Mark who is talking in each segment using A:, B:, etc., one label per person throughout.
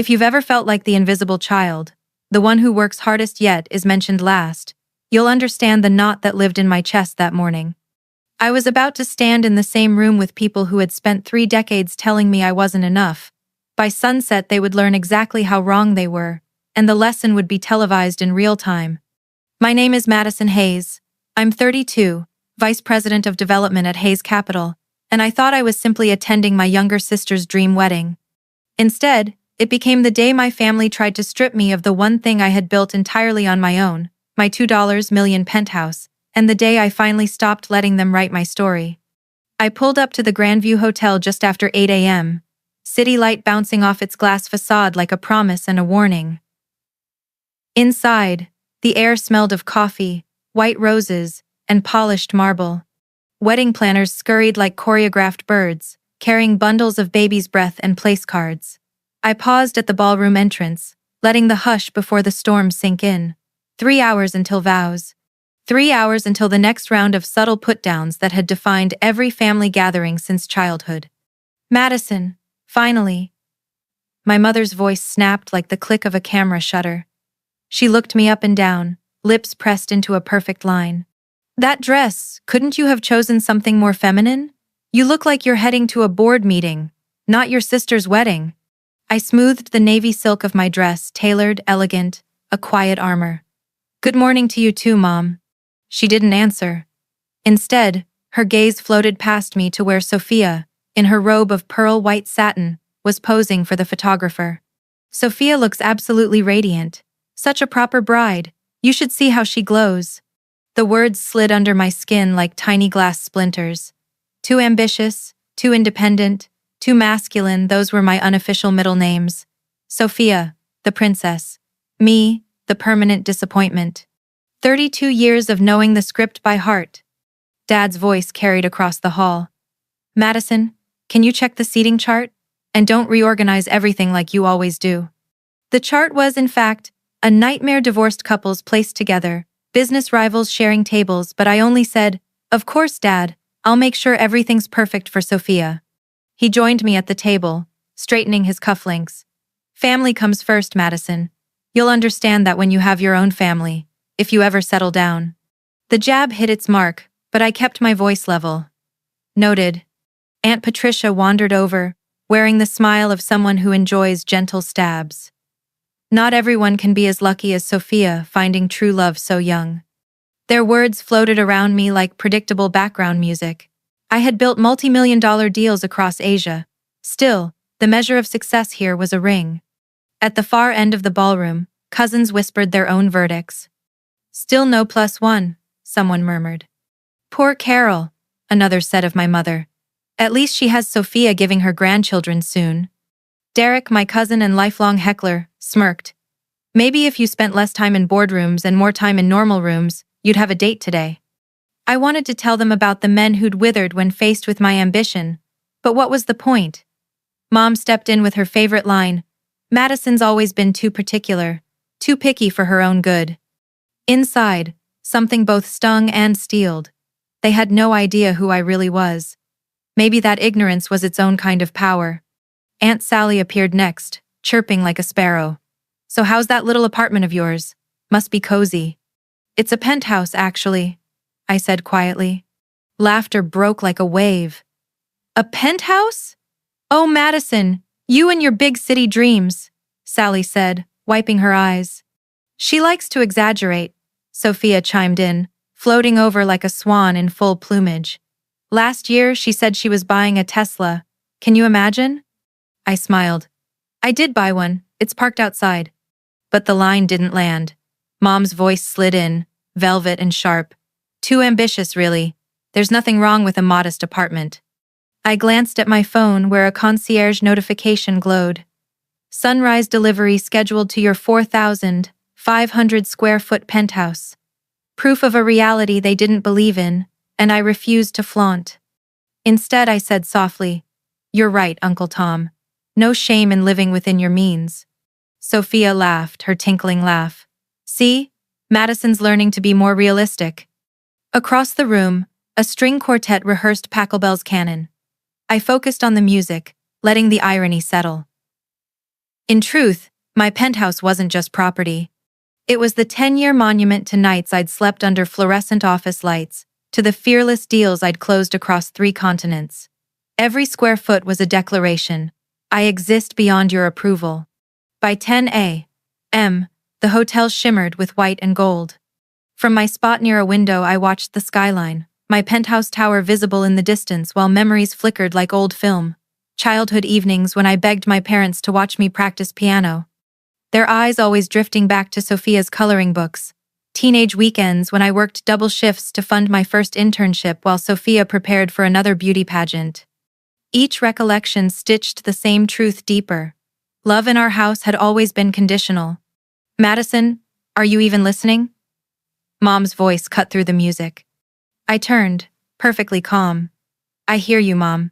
A: If you've ever felt like the invisible child, the one who works hardest yet is mentioned last, you'll understand the knot that lived in my chest that morning. I was about to stand in the same room with people who had spent 3 decades telling me I wasn't enough. By sunset, they would learn exactly how wrong they were, and the lesson would be televised in real time. My name is Madison Hayes. I'm 32, Vice President of Development at Hayes Capital, and I thought I was simply attending my younger sister's dream wedding. Instead, it became the day my family tried to strip me of the one thing I had built entirely on my own, my $2 million penthouse, and the day I finally stopped letting them write my story. I pulled up to the Grandview Hotel just after 8 a.m., city light bouncing off its glass facade like a promise and a warning. Inside, the air smelled of coffee, white roses, and polished marble. Wedding planners scurried like choreographed birds, carrying bundles of baby's breath and place cards. I paused at the ballroom entrance, letting the hush before the storm sink in. 3 hours until vows. 3 hours until the next round of subtle put-downs that had defined every family gathering since childhood. Madison, finally. My mother's voice snapped like the click of a camera shutter. She looked me up and down, lips pressed into a perfect line. That dress, couldn't you have chosen something more feminine? You look like you're heading to a board meeting, not your sister's wedding. I smoothed the navy silk of my dress, tailored, elegant, a quiet armor. Good morning to you too, Mom. She didn't answer. Instead, her gaze floated past me to where Sophia, in her robe of pearl white satin, was posing for the photographer. Sophia looks absolutely radiant. Such a proper bride. You should see how she glows. The words slid under my skin like tiny glass splinters. Too ambitious, too independent, too masculine, those were my unofficial middle names. Sophia, the princess. Me, the permanent disappointment. 32 years of knowing the script by heart. Dad's voice carried across the hall. Madison, can you check the seating chart? And don't reorganize everything like you always do. The chart was, in fact, a nightmare. Divorced couples placed together, business rivals sharing tables, but I only said, of course, Dad, I'll make sure everything's perfect for Sophia. He joined me at the table, straightening his cufflinks. Family comes first, Madison. You'll understand that when you have your own family, if you ever settle down. The jab hit its mark, but I kept my voice level. Noted. Aunt Patricia wandered over, wearing the smile of someone who enjoys gentle stabs. Not everyone can be as lucky as Sophia, finding true love so young. Their words floated around me like predictable background music. I had built multi-million-dollar deals across Asia. Still, the measure of success here was a ring. At the far end of the ballroom, cousins whispered their own verdicts. Still no +1, someone murmured. Poor Carol, another said of my mother. At least she has Sophia giving her grandchildren soon. Derek, my cousin and lifelong heckler, smirked. Maybe if you spent less time in boardrooms and more time in normal rooms, you'd have a date today. I wanted to tell them about the men who'd withered when faced with my ambition, but what was the point? Mom stepped in with her favorite line, Madison's always been too particular, too picky for her own good. Inside, something both stung and steeled. They had no idea who I really was. Maybe that ignorance was its own kind of power. Aunt Sally appeared next, chirping like a sparrow. So how's that little apartment of yours? Must be cozy. It's a penthouse, actually, I said quietly. Laughter broke like a wave. A penthouse? Oh, Madison, you and your big city dreams, Sally said, wiping her eyes. She likes to exaggerate, Sophia chimed in, floating over like a swan in full plumage. Last year, she said she was buying a Tesla. Can you imagine? I smiled. I did buy one. It's parked outside. But the line didn't land. Mom's voice slid in, velvet and sharp. Too ambitious, really. There's nothing wrong with a modest apartment. I glanced at my phone where a concierge notification glowed. Sunrise delivery scheduled to your 4,500 square foot penthouse. Proof of a reality they didn't believe in, and I refused to flaunt. Instead, I said softly, You're right, Uncle Tom. No shame in living within your means. Sophia laughed, her tinkling laugh. See? Madison's learning to be more realistic. Across the room, a string quartet rehearsed Pachelbel's canon. I focused on the music, letting the irony settle. In truth, my penthouse wasn't just property. It was the 10-year monument to nights I'd slept under fluorescent office lights, to the fearless deals I'd closed across 3 continents. Every square foot was a declaration. I exist beyond your approval. By 10 a.m., the hotel shimmered with white and gold. From my spot near a window, I watched the skyline, my penthouse tower visible in the distance while memories flickered like old film. Childhood evenings when I begged my parents to watch me practice piano, their eyes always drifting back to Sophia's coloring books. Teenage weekends when I worked double shifts to fund my first internship while Sophia prepared for another beauty pageant. Each recollection stitched the same truth deeper. Love in our house had always been conditional. "Madison, are you even listening?" Mom's voice cut through the music. I turned, perfectly calm. "I hear you, Mom."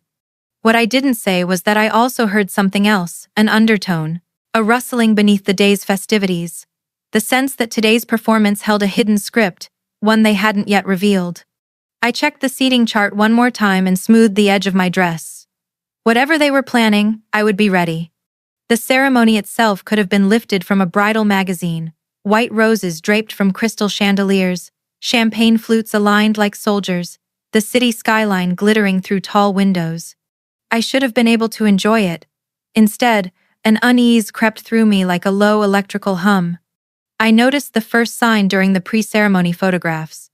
A: What I didn't say was that I also heard something else, an undertone, a rustling beneath the day's festivities, the sense that today's performance held a hidden script, one they hadn't yet revealed. I checked the seating chart one more time and smoothed the edge of my dress. Whatever they were planning, I would be ready. The ceremony itself could have been lifted from a bridal magazine, white roses draped from crystal chandeliers, champagne flutes aligned like soldiers, the city skyline glittering through tall windows. I should have been able to enjoy it. Instead, an unease crept through me like a low electrical hum. I noticed the first sign during the pre-ceremony photographs.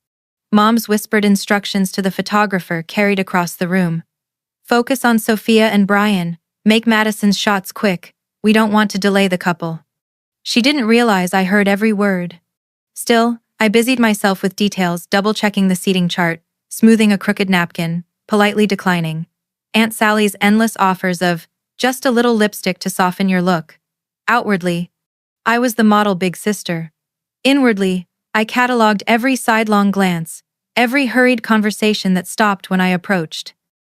A: Mom's whispered instructions to the photographer carried across the room. "Focus on Sophia and Brian. Make Madison's shots quick. We don't want to delay the couple." She didn't realize I heard every word. Still, I busied myself with details, double-checking the seating chart, smoothing a crooked napkin, politely declining Aunt Sally's endless offers of just a little lipstick to soften your look. Outwardly, I was the model big sister. Inwardly, I catalogued every sidelong glance, every hurried conversation that stopped when I approached.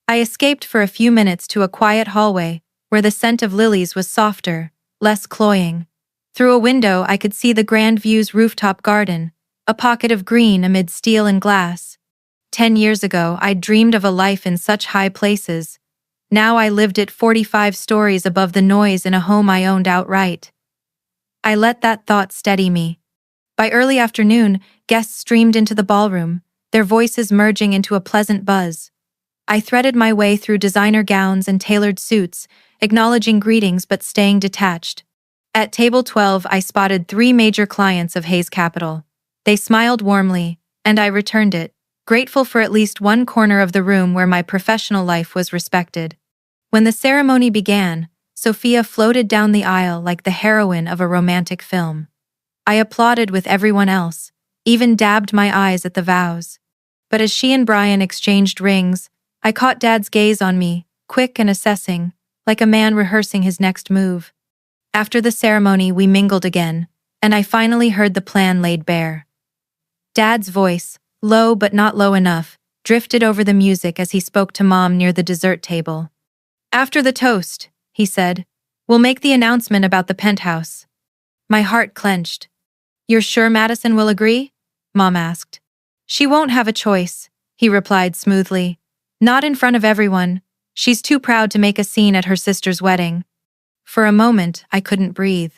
A: I escaped for a few minutes to a quiet hallway, where the scent of lilies was softer, less cloying. Through a window I could see the Grand View's rooftop garden, a pocket of green amid steel and glass. 10 years ago, I'd dreamed of a life in such high places. Now I lived it 45 stories above the noise in a home I owned outright. I let that thought steady me. By early afternoon, guests streamed into the ballroom, their voices merging into a pleasant buzz. I threaded my way through designer gowns and tailored suits, acknowledging greetings but staying detached. At table 12, I spotted 3 major clients of Hayes Capital. They smiled warmly, and I returned it, grateful for at least one corner of the room where my professional life was respected. When the ceremony began, Sophia floated down the aisle like the heroine of a romantic film. I applauded with everyone else, even dabbed my eyes at the vows. But as she and Brian exchanged rings, I caught Dad's gaze on me, quick and assessing, like a man rehearsing his next move. After the ceremony, we mingled again, and I finally heard the plan laid bare. Dad's voice, low but not low enough, drifted over the music as he spoke to Mom near the dessert table. "After the toast," he said, "we'll make the announcement about the penthouse." My heart clenched. "You're sure Madison will agree?" Mom asked. "She won't have a choice," he replied smoothly. "Not in front of everyone. She's too proud to make a scene at her sister's wedding." For a moment, I couldn't breathe.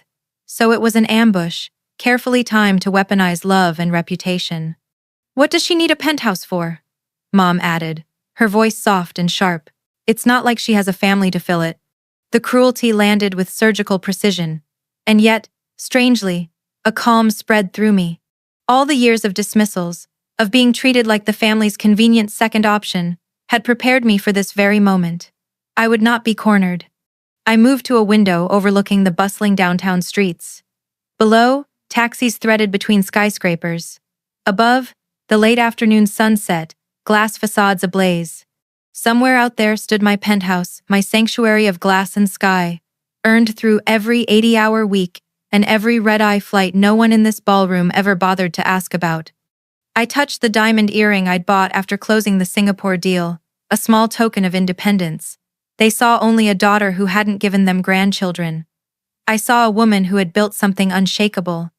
A: So it was an ambush, carefully timed to weaponize love and reputation. "What does she need a penthouse for?" Mom added, her voice soft and sharp. "It's not like she has a family to fill it." The cruelty landed with surgical precision. And yet, strangely, a calm spread through me. All the years of dismissals, of being treated like the family's convenient second option, had prepared me for this very moment. I would not be cornered. I moved to a window overlooking the bustling downtown streets. Below, taxis threaded between skyscrapers. Above, the late afternoon sunset, glass facades ablaze. Somewhere out there stood my penthouse, my sanctuary of glass and sky, earned through every 80-hour week and every red-eye flight no one in this ballroom ever bothered to ask about. I touched the diamond earring I'd bought after closing the Singapore deal, a small token of independence. They saw only a daughter who hadn't given them grandchildren. I saw a woman who had built something unshakable.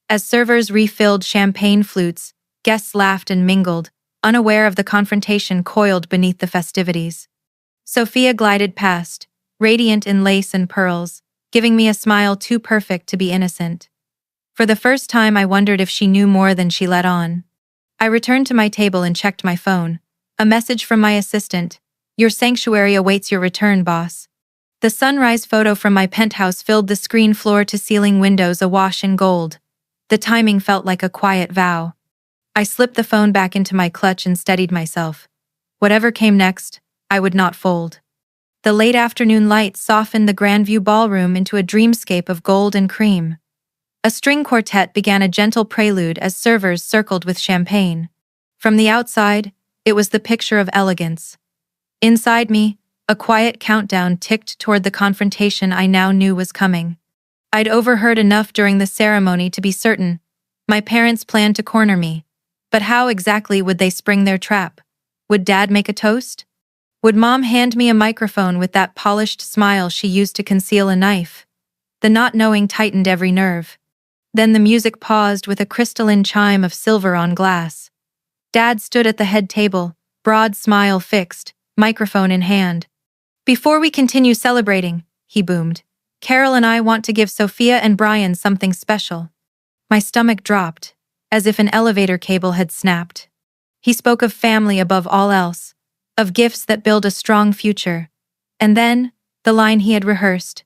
A: As servers refilled champagne flutes, guests laughed and mingled, unaware of the confrontation coiled beneath the festivities. Sophia glided past, radiant in lace and pearls, giving me a smile too perfect to be innocent. For the first time, I wondered if she knew more than she let on. I returned to my table and checked my phone. A message from my assistant. "Your sanctuary awaits your return, boss." The sunrise photo from my penthouse filled the screen, floor-to-ceiling windows awash in gold. The timing felt like a quiet vow. I slipped the phone back into my clutch and steadied myself. Whatever came next, I would not fold. The late afternoon light softened the Grandview ballroom into a dreamscape of gold and cream. A string quartet began a gentle prelude as servers circled with champagne. From the outside, it was the picture of elegance. Inside me, a quiet countdown ticked toward the confrontation I now knew was coming. I'd overheard enough during the ceremony to be certain. My parents planned to corner me. But how exactly would they spring their trap? Would Dad make a toast? Would Mom hand me a microphone with that polished smile she used to conceal a knife? The not knowing tightened every nerve. Then the music paused with a crystalline chime of silver on glass. Dad stood at the head table, broad smile fixed, microphone in hand. "Before we continue celebrating," he boomed, "Carol and I want to give Sophia and Brian something special." My stomach dropped, as if an elevator cable had snapped. He spoke of family above all else, of gifts that build a strong future. And then, the line he had rehearsed.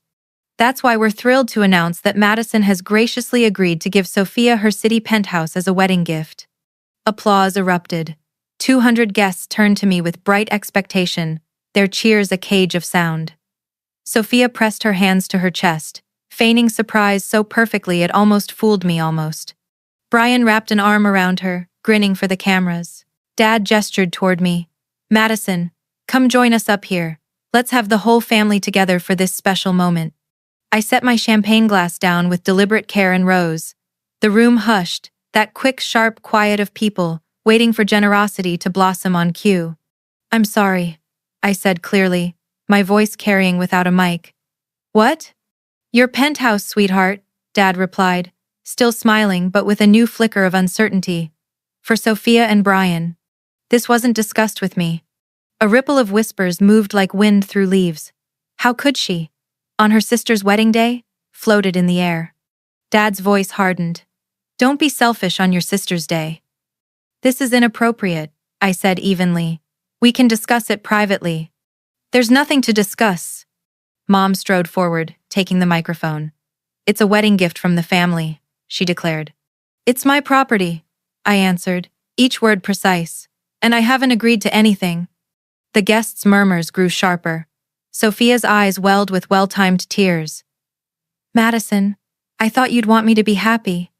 A: "That's why we're thrilled to announce that Madison has graciously agreed to give Sophia her city penthouse as a wedding gift." Applause erupted. 200 guests turned to me with bright expectation, their cheers a cage of sound. Sophia pressed her hands to her chest, feigning surprise so perfectly it almost fooled me almost. Brian wrapped an arm around her, grinning for the cameras. Dad gestured toward me. "Madison, come join us up here. Let's have the whole family together for this special moment." I set my champagne glass down with deliberate care and rose. The room hushed, that quick, sharp quiet of people, waiting for generosity to blossom on cue. "I'm sorry," I said clearly, my voice carrying without a mic. "What?" "Your penthouse, sweetheart," Dad replied, still smiling but with a new flicker of uncertainty. "For Sophia and Brian." This wasn't discussed with me. A ripple of whispers moved like wind through leaves. How could she? On her sister's wedding day? Floated in the air. Dad's voice hardened. "Don't be selfish on your sister's day." "This is inappropriate," I said evenly. "We can discuss it privately." "There's nothing to discuss." Mom strode forward, taking the microphone. "It's a wedding gift from the family," she declared. "It's my property," I answered, each word precise. "And I haven't agreed to anything." The guests' murmurs grew sharper. Sophia's eyes welled with well-timed tears. "Madison, I thought you'd want me to be happy."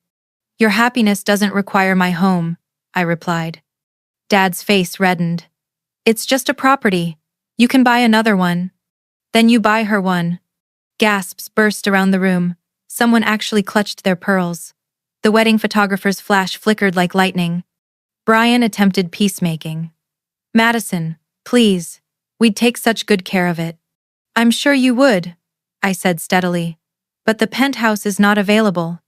A: "Your happiness doesn't require my home," I replied. Dad's face reddened. "It's just a property. You can buy another one." "Then you buy her one." Gasps burst around the room. Someone actually clutched their pearls. The wedding photographer's flash flickered like lightning. Brian attempted peacemaking. "Madison, please. We'd take such good care of it." "I'm sure you would," I said steadily. "But the penthouse is not available."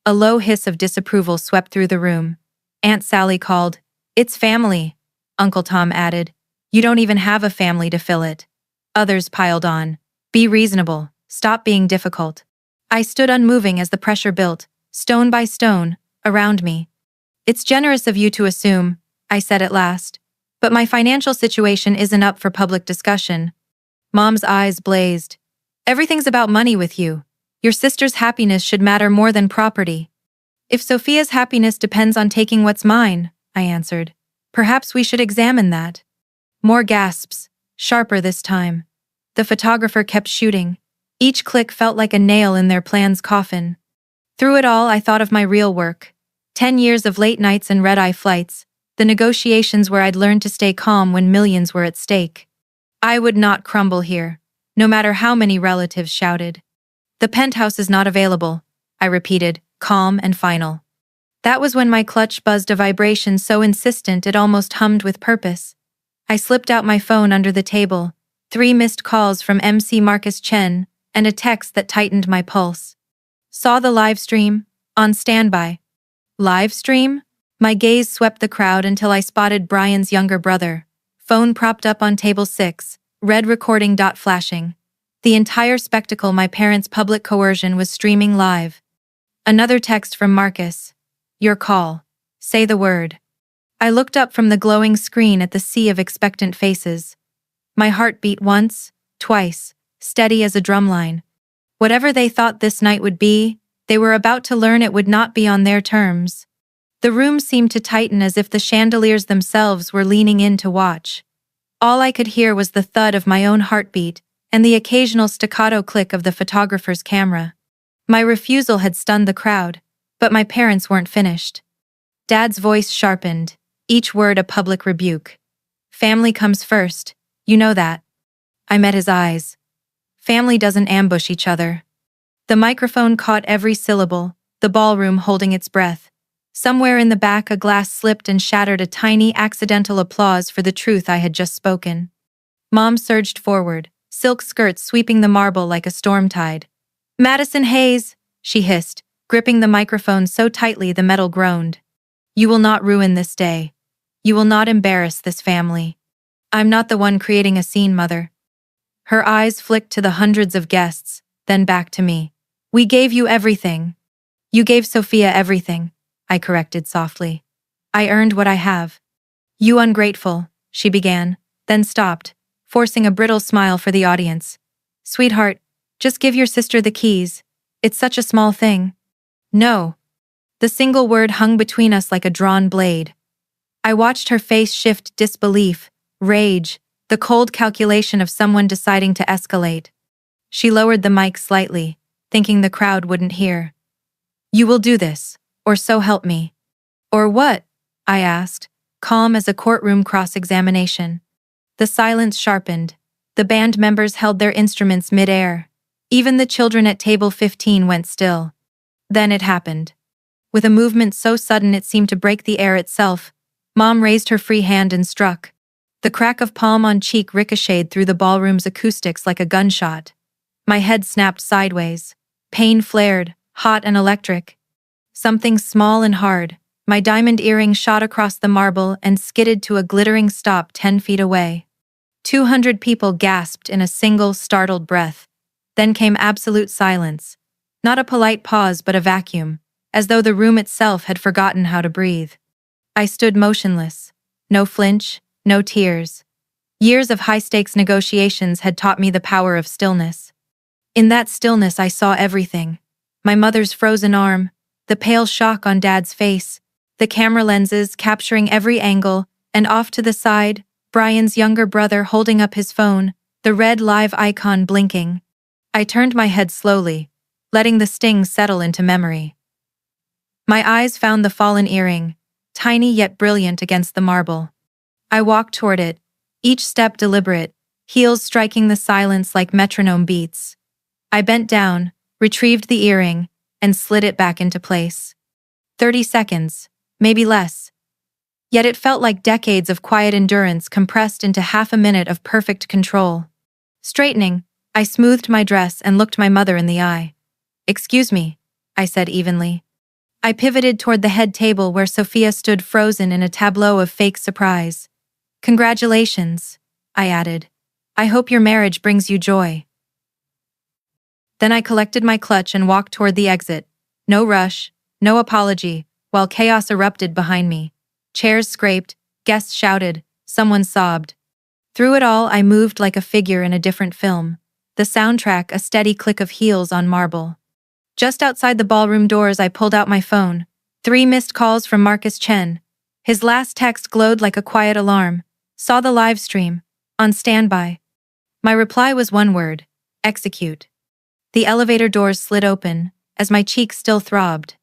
A: A low hiss of disapproval swept through the room. Aunt Sally called, "It's family." Uncle Tom added, "You don't even have a family to fill it." Others piled on, "Be reasonable. Stop being difficult." I stood unmoving as the pressure built, stone by stone, around me. "It's generous of you to assume," I said at last. "But my financial situation isn't up for public discussion." Mom's eyes blazed. "Everything's about money with you. Your sister's happiness should matter more than property." "If Sophia's happiness depends on taking what's mine," I answered, "perhaps we should examine that." More gasps, sharper this time. The photographer kept shooting. Each click felt like a nail in their plan's coffin. Through it all, I thought of my real work. 10 years of late nights and red-eye flights, the negotiations where I'd learned to stay calm when millions were at stake. I would not crumble here, no matter how many relatives shouted. "The penthouse is not available," I repeated, calm and final. That was when my clutch buzzed a vibration so insistent it almost hummed with purpose. I slipped out my phone under the table, 3 missed calls from MC Marcus Chen, and a text that tightened my pulse. "Saw the live stream. On standby." Live stream? My gaze swept the crowd until I spotted Brian's younger brother. Phone propped up on table 6, red recording dot flashing. The entire spectacle, my parents' public coercion, was streaming live. Another text from Marcus. Your call. Say the word. I looked up from the glowing screen at the sea of expectant faces. My heart beat once, twice, steady as a drumline. Whatever they thought this night would be, they were about to learn it would not be on their terms. The room seemed to tighten as if the chandeliers themselves were leaning in to watch. All I could hear was the thud of my own heartbeat and the occasional staccato click of the photographer's camera. My refusal had stunned the crowd, but my parents weren't finished. Dad's voice sharpened, each word a public rebuke. Family comes first, you know that. I met his eyes. Family doesn't ambush each other. The microphone caught every syllable, the ballroom holding its breath. Somewhere in the back a glass slipped and shattered a tiny accidental applause for the truth I had just spoken. Mom surged forward, silk skirts sweeping the marble like a storm tide. Madison Hayes, she hissed, gripping the microphone so tightly the metal groaned. You will not ruin this day. You will not embarrass this family. I'm not the one creating a scene, Mother. Her eyes flicked to the hundreds of guests, then back to me. We gave you everything. You gave Sophia everything, I corrected softly. I earned what I have. You ungrateful, she began, then stopped, forcing a brittle smile for the audience. Sweetheart, just give your sister the keys. It's such a small thing. No. The single word hung between us like a drawn blade. I watched her face shift disbelief, rage, the cold calculation of someone deciding to escalate. She lowered the mic slightly, thinking the crowd wouldn't hear. You will do this, or so help me. Or what? I asked, calm as a courtroom cross-examination. The silence sharpened. The band members held their instruments mid-air. Even the children at table 15 went still. Then it happened. With a movement so sudden it seemed to break the air itself, Mom raised her free hand and struck. The crack of palm on cheek ricocheted through the ballroom's acoustics like a gunshot. My head snapped sideways. Pain flared, hot and electric. Something small and hard, my diamond earring shot across the marble and skidded to a glittering stop 10 feet away. 200 people gasped in a single, startled breath. Then came absolute silence. Not a polite pause but a vacuum, as though the room itself had forgotten how to breathe. I stood motionless. No flinch, no tears. Years of high-stakes negotiations had taught me the power of stillness. In that stillness I saw everything. My mother's frozen arm, the pale shock on Dad's face, the camera lenses capturing every angle, and off to the side, Brian's younger brother holding up his phone, the red live icon blinking. I turned my head slowly, letting the sting settle into memory. My eyes found the fallen earring, tiny yet brilliant against the marble. I walked toward it, each step deliberate, heels striking the silence like metronome beats. I bent down, retrieved the earring, and slid it back into place. 30 seconds, maybe less. Yet it felt like decades of quiet endurance compressed into half a minute of perfect control. Straightening, I smoothed my dress and looked my mother in the eye. Excuse me, I said evenly. I pivoted toward the head table where Sophia stood frozen in a tableau of fake surprise. Congratulations, I added. I hope your marriage brings you joy. Then I collected my clutch and walked toward the exit. No rush, no apology, while chaos erupted behind me. Chairs scraped, guests shouted, someone sobbed. Through it all, I moved like a figure in a different film. The soundtrack a steady click of heels on marble. Just outside the ballroom doors, I pulled out my phone. 3 missed calls from Marcus Chen. His last text glowed like a quiet alarm. Saw the live stream. On standby. My reply was one word. Execute. The elevator doors slid open, as my cheeks still throbbed.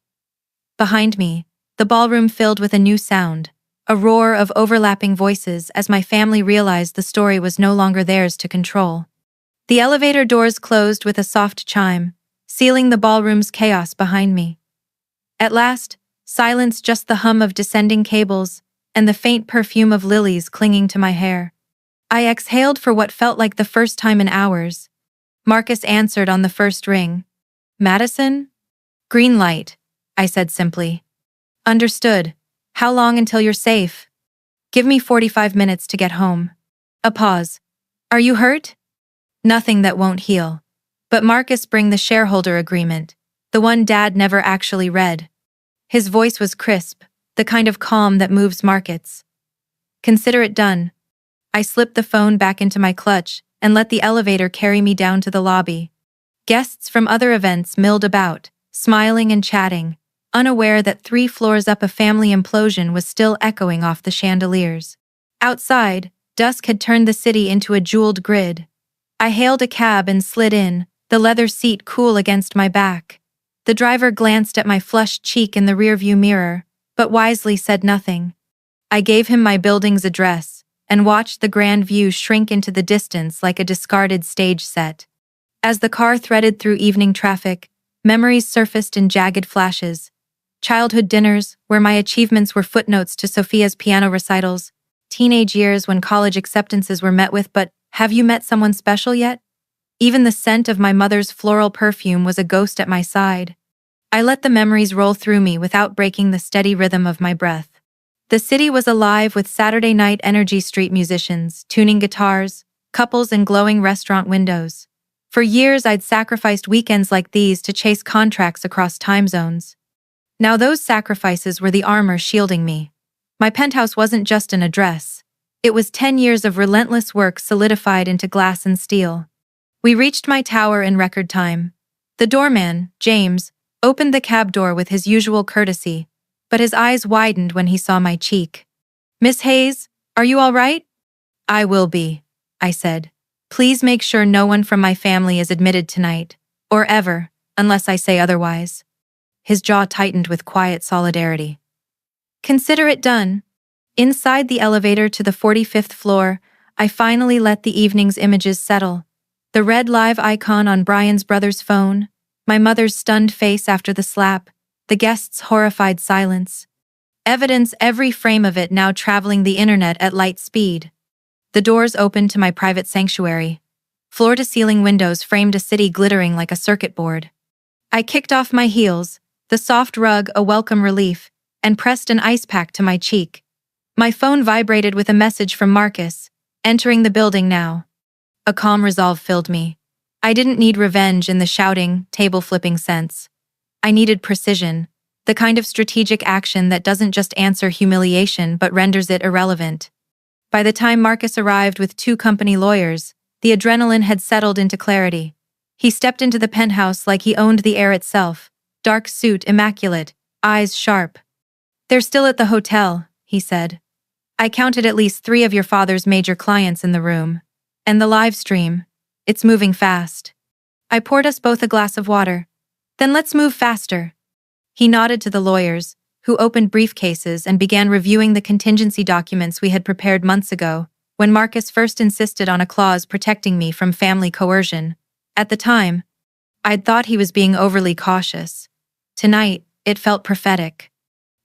A: Behind me, the ballroom filled with a new sound, a roar of overlapping voices as my family realized the story was no longer theirs to control. The elevator doors closed with a soft chime, sealing the ballroom's chaos behind me. At last, silence, just the hum of descending cables and the faint perfume of lilies clinging to my hair. I exhaled for what felt like the first time in hours. Marcus answered on the first ring. Madison? Green light, I said simply. Understood. How long until you're safe? Give me 45 minutes to get home. A pause. Are you hurt? Nothing that won't heal. But Marcus, bring the shareholder agreement, the one Dad never actually read. His voice was crisp, the kind of calm that moves markets. Consider it done. I slipped the phone back into my clutch and let the elevator carry me down to the lobby. Guests from other events milled about, smiling and chatting, unaware that 3 floors up a family implosion was still echoing off the chandeliers. Outside, dusk had turned the city into a jeweled grid. I hailed a cab and slid in, the leather seat cool against my back. The driver glanced at my flushed cheek in the rearview mirror, but wisely said nothing. I gave him my building's address and watched the grand view shrink into the distance like a discarded stage set. As the car threaded through evening traffic, memories surfaced in jagged flashes. Childhood dinners, where my achievements were footnotes to Sophia's piano recitals. Teenage years when college acceptances were met with "but have you met someone special yet?" Even the scent of my mother's floral perfume was a ghost at my side. I let the memories roll through me without breaking the steady rhythm of my breath. The city was alive with Saturday night energy, street musicians, tuning guitars, couples in glowing restaurant windows. For years I'd sacrificed weekends like these to chase contracts across time zones. Now those sacrifices were the armor shielding me. My penthouse wasn't just an address. It was 10 years of relentless work solidified into glass and steel. We reached my tower in record time. The doorman, James, opened the cab door with his usual courtesy, but his eyes widened when he saw my cheek. "Miss Hayes, are you all right?" "I will be," I said. "Please make sure no one from my family is admitted tonight, or ever, unless I say otherwise." His jaw tightened with quiet solidarity. Consider it done. Inside the elevator to the 45th floor, I finally let the evening's images settle. The red live icon on Brian's brother's phone, my mother's stunned face after the slap, the guests' horrified silence. Evidence, every frame of it now traveling the internet at light speed. The doors opened to my private sanctuary. Floor-to-ceiling windows framed a city glittering like a circuit board. I kicked off my heels, the soft rug a welcome relief, and pressed an ice pack to my cheek. My phone vibrated with a message from Marcus, entering the building now. A calm resolve filled me. I didn't need revenge in the shouting, table-flipping sense. I needed precision, the kind of strategic action that doesn't just answer humiliation but renders it irrelevant. By the time Marcus arrived with 2 company lawyers, the adrenaline had settled into clarity. He stepped into the penthouse like he owned the air itself, dark suit immaculate, eyes sharp. "They're still at the hotel," he said. "I counted at least 3 of your father's major clients in the room. And the live stream, it's moving fast." I poured us both a glass of water. "Then let's move faster." He nodded to the lawyers, who opened briefcases and began reviewing the contingency documents we had prepared months ago, when Marcus first insisted on a clause protecting me from family coercion. At the time, I'd thought he was being overly cautious. Tonight, it felt prophetic.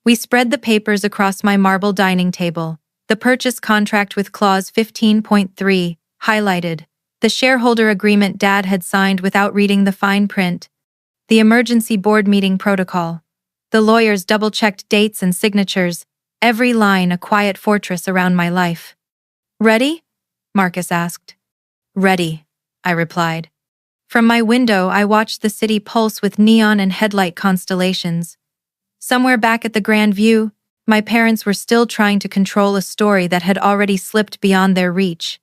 A: We spread the papers across my marble dining table, the purchase contract with clause 15.3, highlighted, the shareholder agreement Dad had signed without reading the fine print, the emergency board meeting protocol. The lawyers double-checked dates and signatures, every line a quiet fortress around my life. "Ready?" Marcus asked. "Ready," I replied. From my window, I watched the city pulse with neon and headlight constellations. Somewhere back at the Grand View, my parents were still trying to control a story that had already slipped beyond their reach.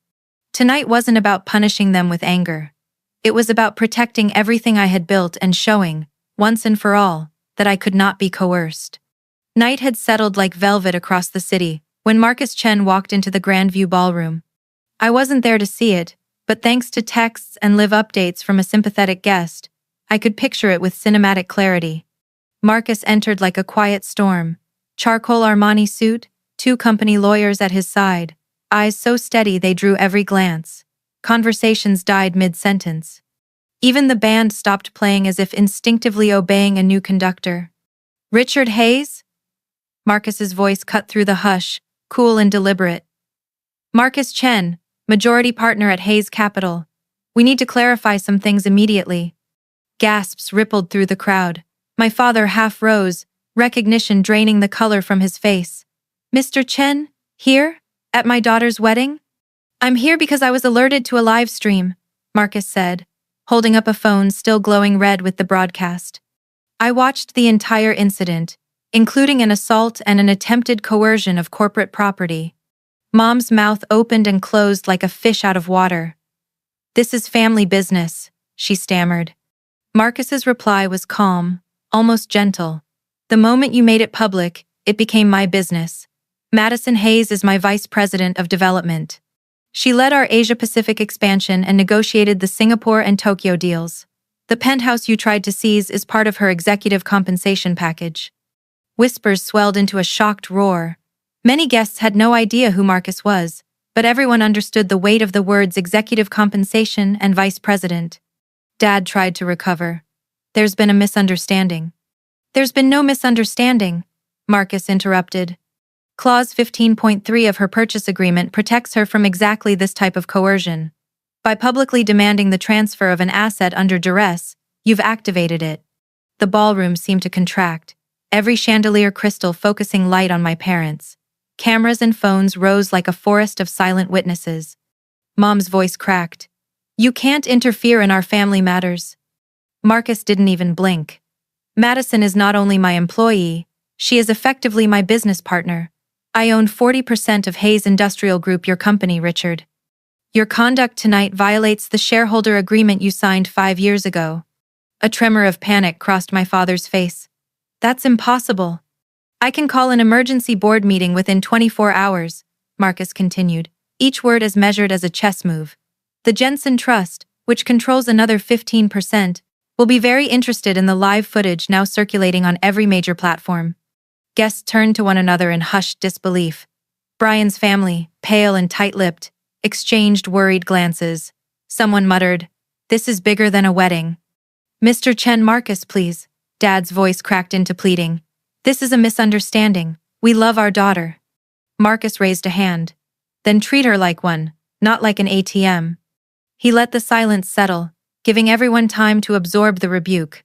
A: Tonight wasn't about punishing them with anger. It was about protecting everything I had built and showing, once and for all, that I could not be coerced. Night had settled like velvet across the city when Marcus Chen walked into the Grandview ballroom. I wasn't there to see it, but thanks to texts and live updates from a sympathetic guest, I could picture it with cinematic clarity. Marcus entered like a quiet storm, charcoal Armani suit, 2 company lawyers at his side, eyes so steady they drew every glance. Conversations died mid-sentence. Even the band stopped playing as if instinctively obeying a new conductor. "Richard Hayes?" Marcus's voice cut through the hush, cool and deliberate. "Marcus Chen, majority partner at Hayes Capital. We need to clarify some things immediately." Gasps rippled through the crowd. My father half rose, recognition draining the color from his face. "Mr. Chen, here? At my daughter's wedding?" "I'm here because I was alerted to a live stream. Marcus said, holding up a phone still glowing red with the broadcast. I watched the entire incident, including an assault and an attempted coercion of corporate property. Mom's mouth opened and closed like a fish out of water. "This is family business," she stammered. Marcus's reply was calm, almost gentle. "The moment you made it public, it became my business. Madison Hayes is my vice president of development. She led our Asia-Pacific expansion and negotiated the Singapore and Tokyo deals. The penthouse you tried to seize is part of her executive compensation package." Whispers swelled into a shocked roar. Many guests had no idea who Marcus was, but everyone understood the weight of the words executive compensation and vice president. Dad tried to recover. "There's been a misunderstanding." "There's been no misunderstanding," Marcus interrupted. Clause 15.3 of her purchase agreement protects her from exactly this type of coercion. By publicly demanding the transfer of an asset under duress, you've activated it. The ballroom seemed to contract, every chandelier crystal focusing light on my parents. Cameras and phones rose like a forest of silent witnesses. Mom's voice cracked. "You can't interfere in our family matters." Marcus didn't even blink. "Madison is not only my employee, she is effectively my business partner. I own 40% of Hayes Industrial Group, your company, Richard. Your conduct tonight violates the shareholder agreement you signed 5 years ago." A tremor of panic crossed my father's face. "That's impossible. I can call an emergency board meeting within 24 hours, Marcus continued, each word as measured as a chess move. "The Jensen Trust, which controls another 15%, will be very interested in the live footage now circulating on every major platform." Guests turned to one another in hushed disbelief. Brian's family, pale and tight-lipped, exchanged worried glances. Someone muttered, "This is bigger than a wedding." "Mr. Chen, Marcus, please," Dad's voice cracked into pleading. "This is a misunderstanding. We love our daughter." Marcus raised a hand. "Then treat her like one, not like an ATM." He let the silence settle, giving everyone time to absorb the rebuke.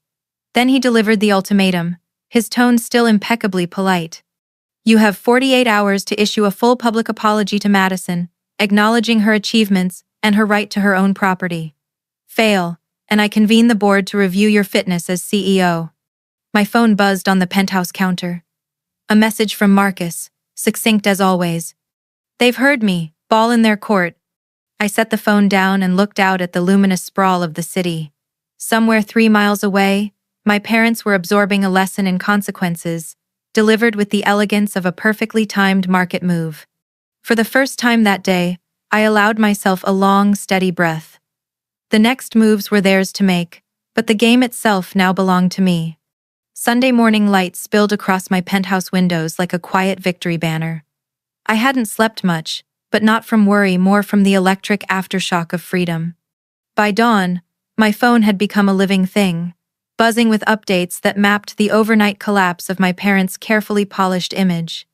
A: Then he delivered the ultimatum, his tone still impeccably polite. "You have 48 hours to issue a full public apology to Madison, acknowledging her achievements and her right to her own property. Fail, and I convene the board to review your fitness as CEO." My phone buzzed on the penthouse counter. A message from Marcus, succinct as always. "They've heard me, ball in their court." I set the phone down and looked out at the luminous sprawl of the city. Somewhere 3 miles away, my parents were absorbing a lesson in consequences, delivered with the elegance of a perfectly timed market move. For the first time that day, I allowed myself a long, steady breath. The next moves were theirs to make, but the game itself now belonged to me. Sunday morning light spilled across my penthouse windows like a quiet victory banner. I hadn't slept much, but not from worry, more from the electric aftershock of freedom. By dawn, my phone had become a living thing, buzzing with updates that mapped the overnight collapse of my parents' carefully polished image.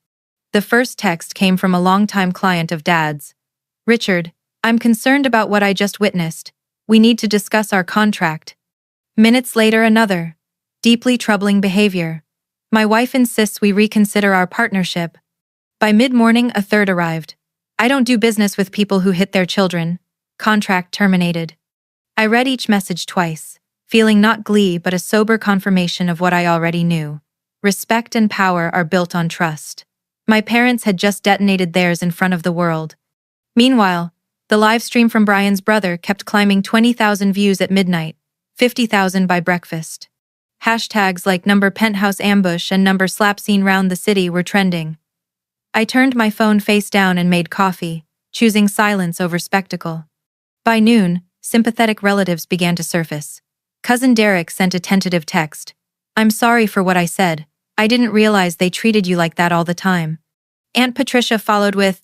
A: The first text came from a longtime client of Dad's. "Richard, I'm concerned about what I just witnessed. We need to discuss our contract." Minutes later, another. "Deeply troubling behavior. My wife insists we reconsider our partnership." By mid-morning, a third arrived. "I don't do business with people who hit their children. Contract terminated." I read each message twice, feeling not glee but a sober confirmation of what I already knew. Respect and power are built on trust. My parents had just detonated theirs in front of the world. Meanwhile, the live stream from Brian's brother kept climbing 20,000 views at midnight, 50,000 by breakfast. Hashtags like #Penthouse ambush and #slap scene round the city were trending. I turned my phone face down and made coffee, choosing silence over spectacle. By noon, sympathetic relatives began to surface. Cousin Derek sent a tentative text. "I'm sorry for what I said. I didn't realize they treated you like that all the time." Aunt Patricia followed with,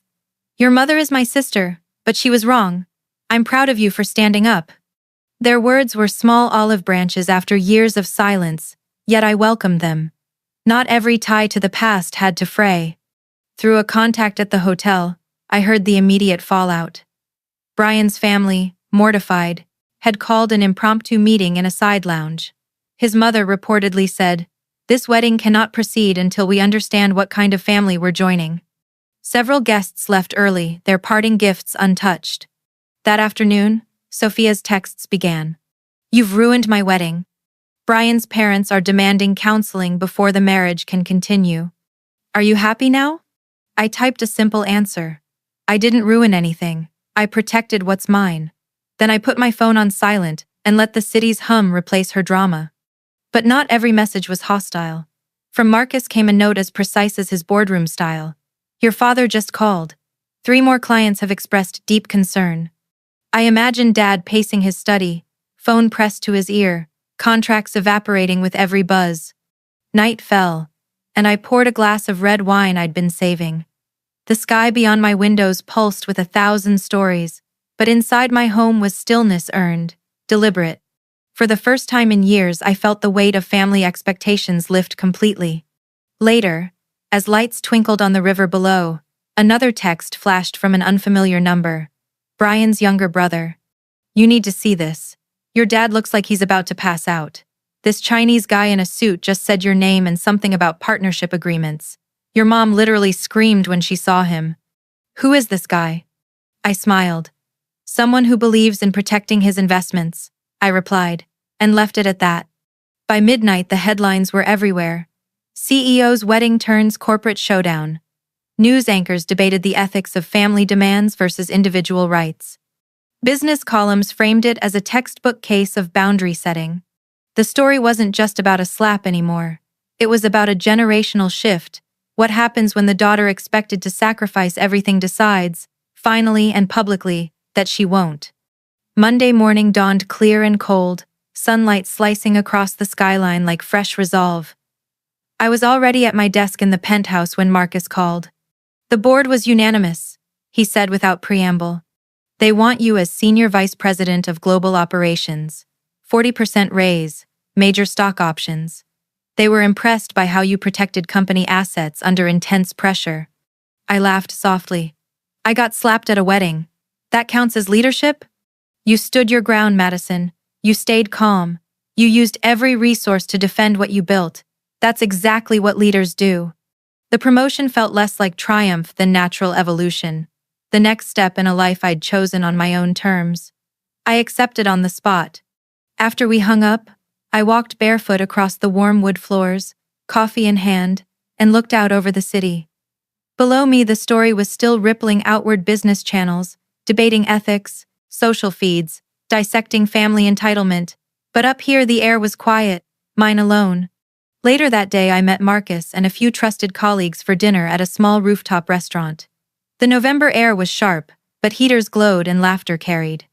A: "Your mother is my sister, but she was wrong. I'm proud of you for standing up." Their words were small olive branches after years of silence, yet I welcomed them. Not every tie to the past had to fray. Through a contact at the hotel, I heard the immediate fallout. Brian's family, mortified, had called an impromptu meeting in a side lounge. His mother reportedly said, "This wedding cannot proceed until we understand what kind of family we're joining." Several guests left early, their parting gifts untouched. That afternoon, Sophia's texts began. You've ruined my wedding. Brian's parents are demanding counseling before the marriage can continue. Are you happy now? I typed a simple answer. I didn't ruin anything. I protected what's mine. Then I put my phone on silent and let the city's hum replace her drama. But not every message was hostile. From Marcus came a note as precise as his boardroom style. Your father just called. 3 more clients have expressed deep concern. I imagined Dad pacing his study, phone pressed to his ear, contracts evaporating with every buzz. Night fell, and I poured a glass of red wine I'd been saving. The sky beyond my windows pulsed with 1,000 stories, but inside my home was stillness earned, deliberate. For the first time in years, I felt the weight of family expectations lift completely. Later, as lights twinkled on the river below, another text flashed from an unfamiliar number. Brian's younger brother. You need to see this. Your dad looks like he's about to pass out. This Chinese guy in a suit just said your name and something about partnership agreements. Your mom literally screamed when she saw him. Who is this guy? I smiled. Someone who believes in protecting his investments, I replied, and left it at that. By midnight, the headlines were everywhere. CEO's wedding turns corporate showdown. News anchors debated the ethics of family demands versus individual rights. Business columns framed it as a textbook case of boundary setting. The story wasn't just about a slap anymore. It was about a generational shift. What happens when the daughter expected to sacrifice everything decides, finally and publicly, that she won't? Monday morning dawned clear and cold, sunlight slicing across the skyline like fresh resolve. I was already at my desk in the penthouse when Marcus called. The board was unanimous, he said without preamble. They want you as Senior Vice President of Global Operations. 40% raise, major stock options. They were impressed by how you protected company assets under intense pressure. I laughed softly. I got slapped at a wedding. That counts as leadership? You stood your ground, Madison. You stayed calm. You used every resource to defend what you built. That's exactly what leaders do. The promotion felt less like triumph than natural evolution. The next step in a life I'd chosen on my own terms. I accepted on the spot. After we hung up, I walked barefoot across the warm wood floors, coffee in hand, and looked out over the city. Below me, the story was still rippling outward business channels, debating ethics, social feeds, dissecting family entitlement, but up here the air was quiet, mine alone. Later that day I met Marcus and a few trusted colleagues for dinner at a small rooftop restaurant. The November air was sharp, but heaters glowed and laughter carried.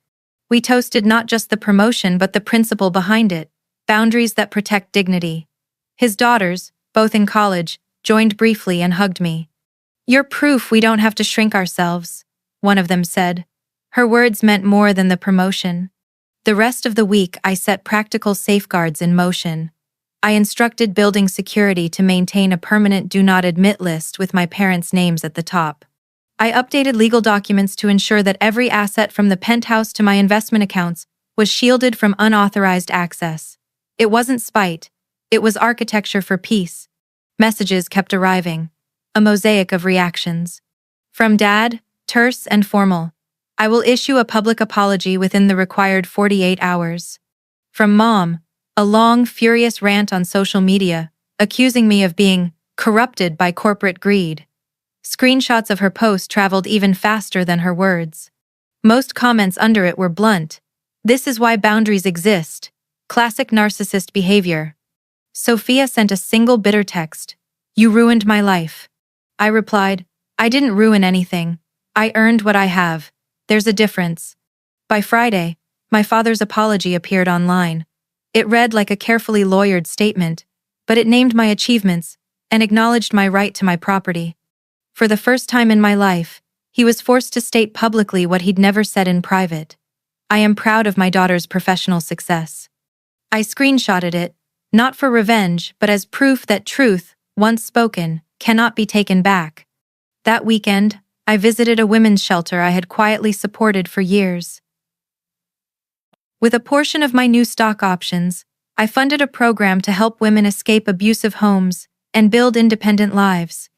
A: We toasted not just the promotion but the principle behind it, boundaries that protect dignity. His daughters, both in college, joined briefly and hugged me. You're proof we don't have to shrink ourselves, one of them said. Her words meant more than the promotion. The rest of the week I set practical safeguards in motion. I instructed building security to maintain a permanent do not admit list with my parents' names at the top. I updated legal documents to ensure that every asset from the penthouse to my investment accounts was shielded from unauthorized access. It wasn't spite. It was architecture for peace. Messages kept arriving. A mosaic of reactions. From Dad, terse and formal. I will issue a public apology within the required 48 hours. From Mom, a long, furious rant on social media, accusing me of being corrupted by corporate greed. Screenshots of her post traveled even faster than her words. Most comments under it were blunt. This is why boundaries exist. Classic narcissist behavior. Sophia sent a single bitter text. You ruined my life. I replied, I didn't ruin anything. I earned what I have. There's a difference. By Friday, my father's apology appeared online. It read like a carefully lawyered statement, but it named my achievements and acknowledged my right to my property. For the first time in my life, he was forced to state publicly what he'd never said in private. I am proud of my daughter's professional success. I screenshotted it, not for revenge, but as proof that truth, once spoken, cannot be taken back. That weekend, I visited a women's shelter I had quietly supported for years. With a portion of my new stock options, I funded a program to help women escape abusive homes and build independent lives.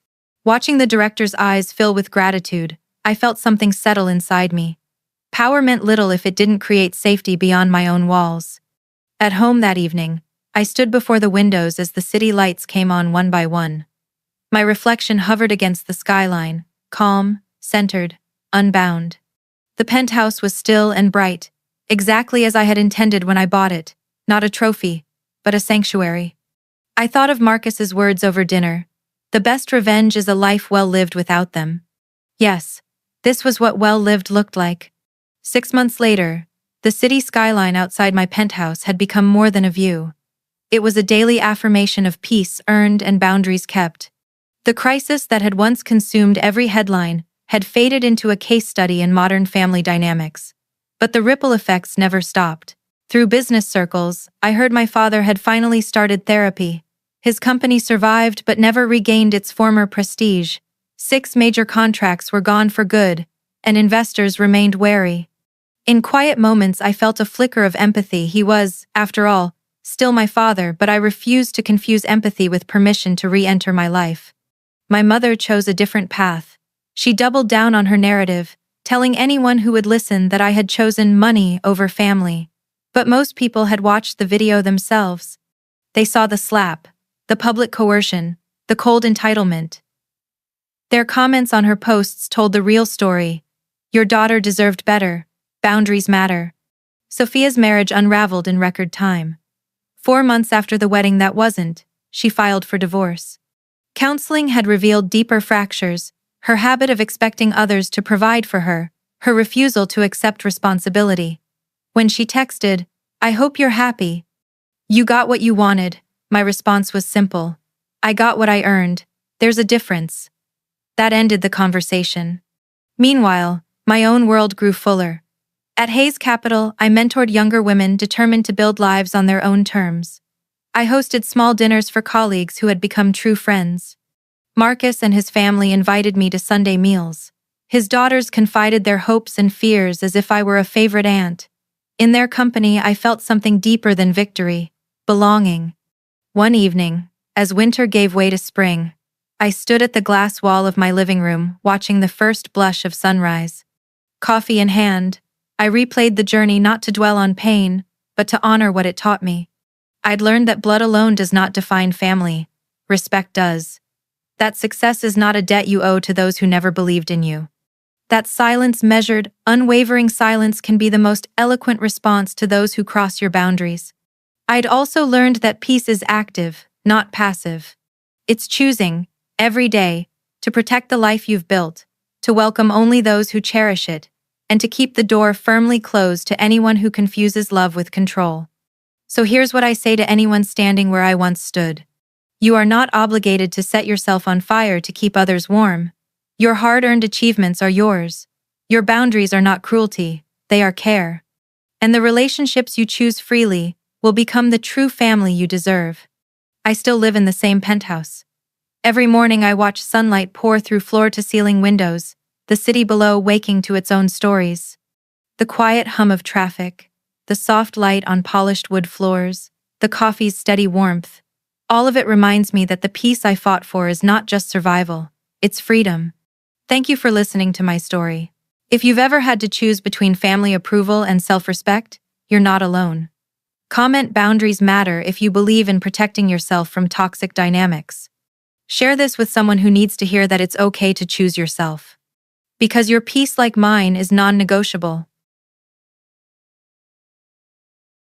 A: Watching the director's eyes fill with gratitude, I felt something settle inside me. Power meant little if it didn't create safety beyond my own walls. At home that evening, I stood before the windows as the city lights came on one by one. My reflection hovered against the skyline, calm, centered, unbound. The penthouse was still and bright, exactly as I had intended when I bought it, not a trophy, but a sanctuary. I thought of Marcus's words over dinner. The best revenge is a life well lived without them. Yes, this was what well lived looked like. 6 months later, the city skyline outside my penthouse had become more than a view. It was a daily affirmation of peace earned and boundaries kept. The crisis that had once consumed every headline had faded into a case study in modern family dynamics. But the ripple effects never stopped. Through business circles, I heard my father had finally started therapy. His company survived but never regained its former prestige. 6 major contracts were gone for good, and investors remained wary. In quiet moments, I felt a flicker of empathy. He was, after all, still my father, but I refused to confuse empathy with permission to re-enter my life. My mother chose a different path. She doubled down on her narrative, telling anyone who would listen that I had chosen money over family. But most people had watched the video themselves. They saw the slap, the public coercion, the cold entitlement. Their comments on her posts told the real story. Your daughter deserved better. Boundaries matter. Sophia's marriage unraveled in record time. 4 months after the wedding that wasn't, she filed for divorce. Counseling had revealed deeper fractures, her habit of expecting others to provide for her, her refusal to accept responsibility. When she texted, "I hope you're happy. You got what you wanted," my response was simple. I got what I earned. There's a difference. That ended the conversation. Meanwhile, my own world grew fuller. At Hayes Capital, I mentored younger women determined to build lives on their own terms. I hosted small dinners for colleagues who had become true friends. Marcus and his family invited me to Sunday meals. His daughters confided their hopes and fears as if I were a favorite aunt. In their company, I felt something deeper than victory, belonging. One evening, as winter gave way to spring, I stood at the glass wall of my living room, watching the first blush of sunrise. Coffee in hand, I replayed the journey not to dwell on pain, but to honor what it taught me. I'd learned that blood alone does not define family. Respect does. That success is not a debt you owe to those who never believed in you. That silence, measured, unwavering silence, can be the most eloquent response to those who cross your boundaries. I'd also learned that peace is active, not passive. It's choosing, every day, to protect the life you've built, to welcome only those who cherish it, and to keep the door firmly closed to anyone who confuses love with control. So here's what I say to anyone standing where I once stood. You are not obligated to set yourself on fire to keep others warm. Your hard-earned achievements are yours. Your boundaries are not cruelty, they are care. And the relationships you choose freely will become the true family you deserve. I still live in the same penthouse. Every morning I watch sunlight pour through floor-to-ceiling windows, the city below waking to its own stories. The quiet hum of traffic, the soft light on polished wood floors, the coffee's steady warmth. All of it reminds me that the peace I fought for is not just survival, it's freedom. Thank you for listening to my story. If you've ever had to choose between family approval and self-respect, you're not alone. Comment boundaries matter if you believe in protecting yourself from toxic dynamics. Share this with someone who needs to hear that it's okay to choose yourself. Because your peace, like mine, is non-negotiable.